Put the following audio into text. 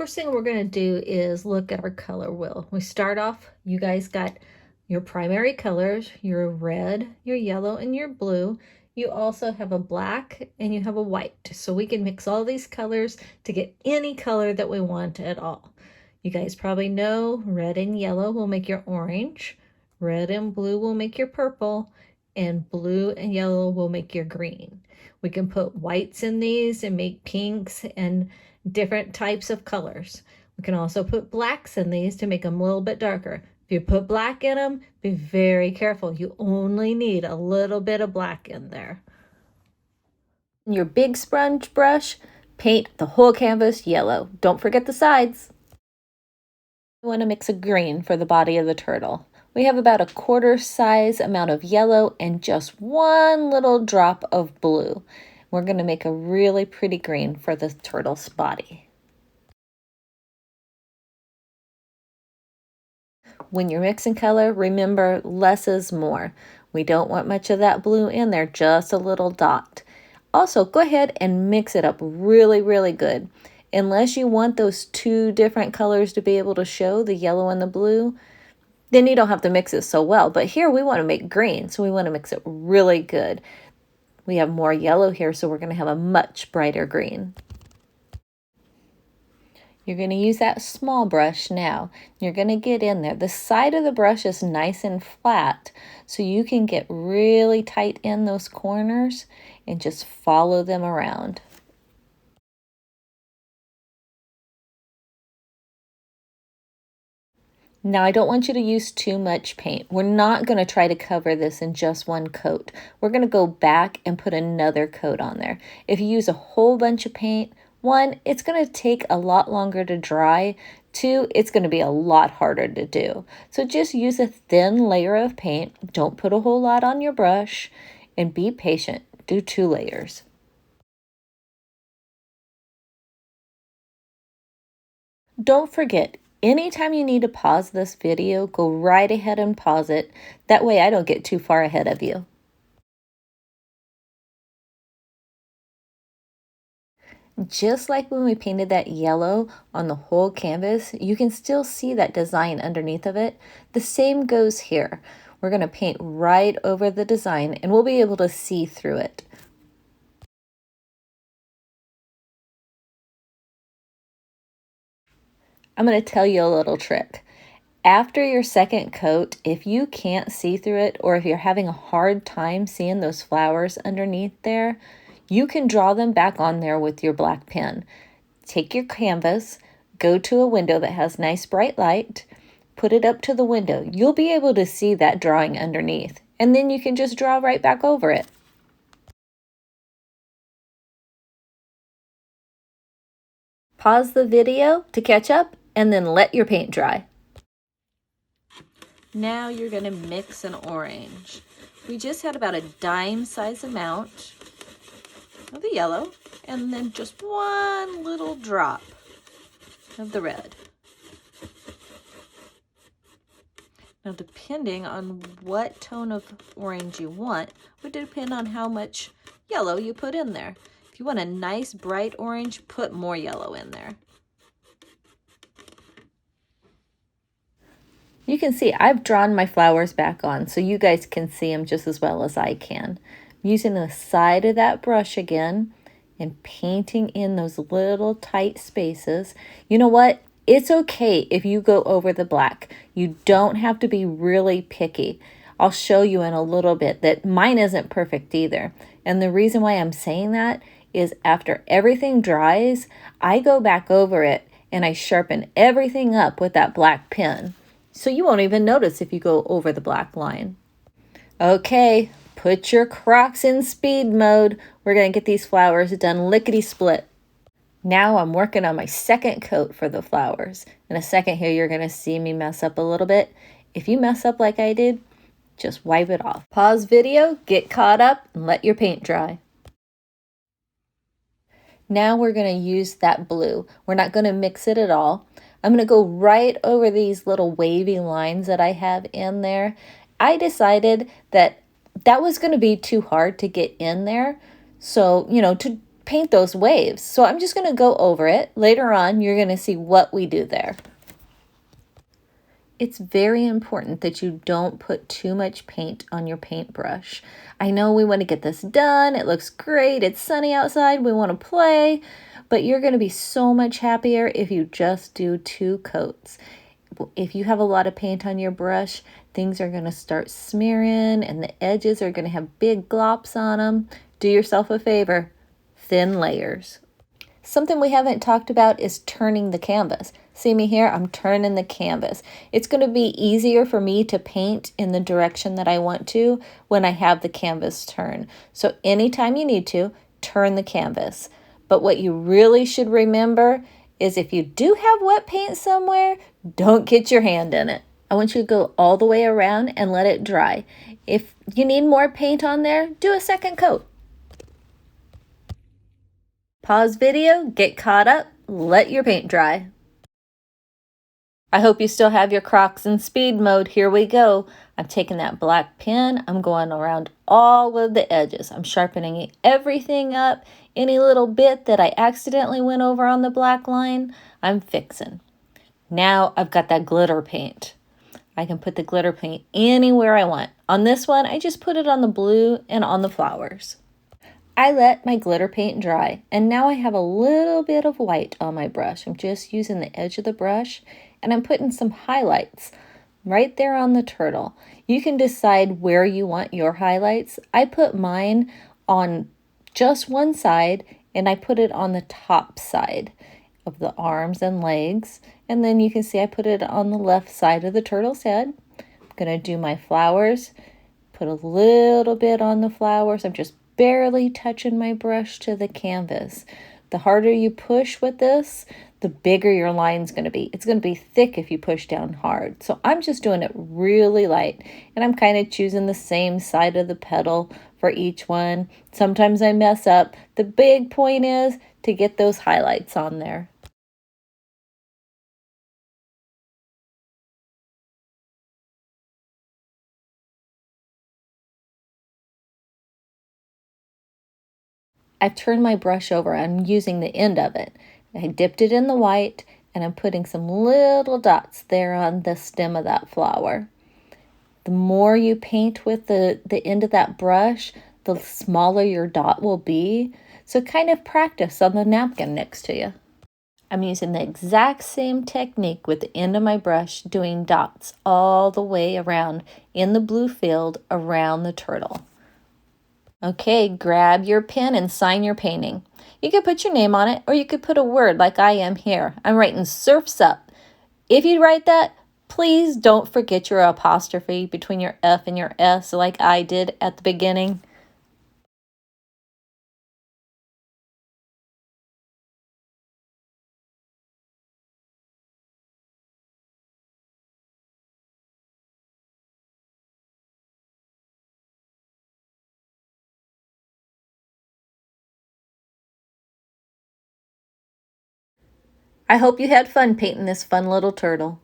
first thing we're going to do is look at our color wheel. We start off, you guys got your primary colors, your red, your yellow, and your blue. You also have a black and you have a white. So we can mix all these colors to get any color that we want at all. You guys probably know red and yellow will make your orange, red and blue will make your purple, and blue and yellow will make your green. We can put whites in these and make pinks and different types of colors. We can also put blacks in these to make them a little bit darker. If you put black in them, be very careful. You only need a little bit of black in there. Your big sponge brush, paint the whole canvas yellow. Don't forget the sides. We want to mix a green for the body of the turtle. We have about a quarter size amount of yellow and just one little drop of blue. We're going to make a really pretty green for the turtle's body. When you're mixing color, remember less is more. We don't want much of that blue in there, just a little dot. Also, go ahead and mix it up really, really good. Unless you want those two different colors to be able to show, the yellow and the blue, then you don't have to mix it so well. But here we want to make green, so we want to mix it really good. We have more yellow here, so we're going to have a much brighter green. You're going to use that small brush now. You're going to get in there. The side of the brush is nice and flat, so you can get really tight in those corners and just follow them around. Now, I don't want you to use too much paint. We're not going to try to cover this in just one coat. We're going to go back and put another coat on there. If you use a whole bunch of paint, one, it's going to take a lot longer to dry. Two, it's going to be a lot harder to do. So just use a thin layer of paint. Don't put a whole lot on your brush and be patient. Do 2 layers. Don't forget, anytime you need to pause this video, go right ahead and pause it. That way I don't get too far ahead of you. Just like when we painted that yellow on the whole canvas, you can still see that design underneath of it. The same goes here. We're going to paint right over the design and we'll be able to see through it. I'm going to tell you a little trick. After your second coat, if you can't see through it or if you're having a hard time seeing those flowers underneath there, you can draw them back on there with your black pen. Take your canvas, go to a window that has nice bright light, put it up to the window. You'll be able to see that drawing underneath, and then you can just draw right back over it. Pause the video to catch up and then let your paint dry. Now you're going to mix an orange. We just had about a dime size amount of the yellow and then just one little drop of the red. Now depending on what tone of orange you want would depend on how much yellow you put in there. If you want a nice bright orange, put more yellow in there. You can see I've drawn my flowers back on so you guys can see them just as well as I can. I'm using the side of that brush again and painting in those little tight spaces. You know what? It's okay if you go over the black. You don't have to be really picky. I'll show you in a little bit that mine isn't perfect either. And the reason why I'm saying that is after everything dries, I go back over it and I sharpen everything up with that black pen. So you won't even notice if you go over the black line. Okay, put your Crocs in speed mode. We're going to get these flowers done lickety-split. Now I'm working on my second coat for the flowers. In a second here, you're going to see me mess up a little bit. If you mess up like I did, just wipe it off. Pause video, get caught up, and let your paint dry. Now we're going to use that blue. We're not going to mix it at all. I'm going to go right over these little wavy lines that I have in there. I decided that was going to be too hard to get in there. So, to paint those waves. So I'm just going to go over it. Later on, you're going to see what we do there. It's very important that you don't put too much paint on your paintbrush. I know we want to get this done. It looks great. It's sunny outside. We want to play, but you're going to be so much happier if you just do 2 coats. If you have a lot of paint on your brush, things are going to start smearing and the edges are going to have big glops on them. Do yourself a favor, thin layers. Something we haven't talked about is turning the canvas. See me here? I'm turning the canvas. It's going to be easier for me to paint in the direction that I want to when I have the canvas turned. So anytime you need to, turn the canvas. But what you really should remember is if you do have wet paint somewhere, don't get your hand in it. I want you to go all the way around and let it dry. If you need more paint on there, do a second coat. Pause video, get caught up, let your paint dry. I hope you still have your Crocs in speed mode. Here we go. I'm taking that black pen. I'm going around all of the edges. I'm sharpening everything up. Any little bit that I accidentally went over on the black line, I'm fixing. Now I've got that glitter paint. I can put the glitter paint anywhere I want. On this one, I just put it on the blue and on the flowers. I let my glitter paint dry, and now I have a little bit of white on my brush. I'm just using the edge of the brush, and I'm putting some highlights right there on the turtle. You can decide where you want your highlights. I put mine on just one side, and I put it on the top side of the arms and legs. And then you can see I put it on the left side of the turtle's head. I'm going to do my flowers, put a little bit on the flowers. I'm just barely touching my brush to the canvas. The harder you push with this, the bigger your line's going to be. It's going to be thick if you push down hard. So I'm just doing it really light, and I'm kind of choosing the same side of the petal for each one. Sometimes I mess up. The big point is to get those highlights on there. I've turned my brush over. I'm using the end of it. I dipped it in the white, and I'm putting some little dots there on the stem of that flower. The more you paint with the end of that brush, the smaller your dot will be. So kind of practice on the napkin next to you. I'm using the exact same technique with the end of my brush, doing dots all the way around in the blue field around the turtle. Okay, grab your pen and sign your painting. You could put your name on it, or you could put a word like I am here. I'm writing Surf's Up. If you write that, please don't forget your apostrophe between your F and your S like I did at the beginning. I hope you had fun painting this fun little turtle.